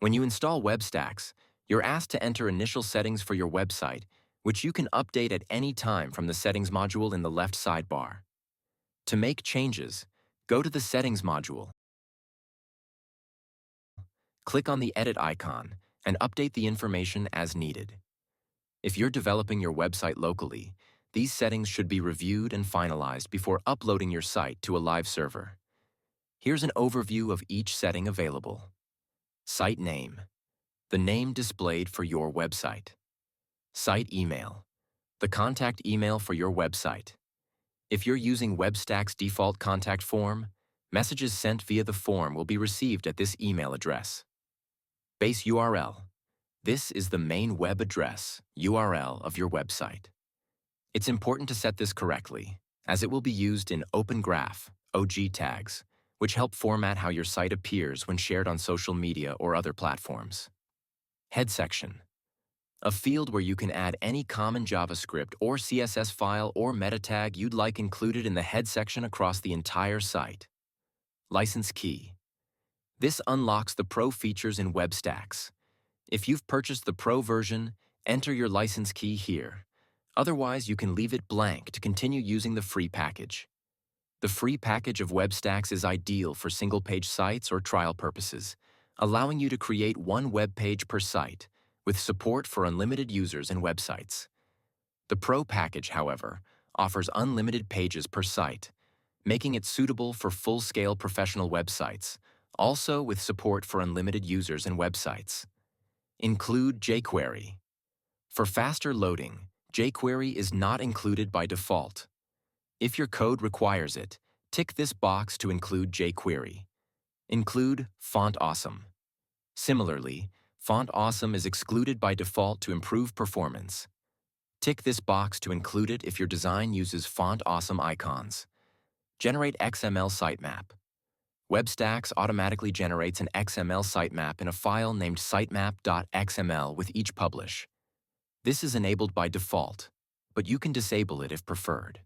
When you install WebStacks, you're asked to enter initial settings for your website, which you can update at any time from the Settings module in the left sidebar. To make changes, go to the Settings module, click on the Edit icon, and update the information as needed. If you're developing your website locally, these settings should be reviewed and finalized before uploading your site to a live server. Here's an overview of each setting available. Site name, the name displayed for your website. Site email, the contact email for your website. If you're using WebStacks default contact form, messages sent via the form will be received at this email address. Base URL. This is the main web address, URL, of your website. It's important to set this correctly, as it will be used in Open Graph, OG tags, which help format how your site appears when shared on social media or other platforms. Head section. A field where you can add any common JavaScript or CSS file or meta tag you'd like included in the head section across the entire site. License key. This unlocks the Pro features in WebStacks. If you've purchased the Pro version, enter your license key here. Otherwise, you can leave it blank to continue using the free package. The free package of WebStacks is ideal for single-page sites or trial purposes, allowing you to create one web page per site, with support for unlimited users and websites. The Pro package, however, offers unlimited pages per site, making it suitable for full-scale professional websites, also with support for unlimited users and websites. Include jQuery. For faster loading, jQuery is not included by default. If your code requires it, tick this box to include jQuery. Include Font Awesome. Similarly, Font Awesome is excluded by default to improve performance. Tick this box to include it if your design uses Font Awesome icons. Generate XML Sitemap. WebStacks automatically generates an XML sitemap in a file named sitemap.xml with each publish. This is enabled by default, but you can disable it if preferred.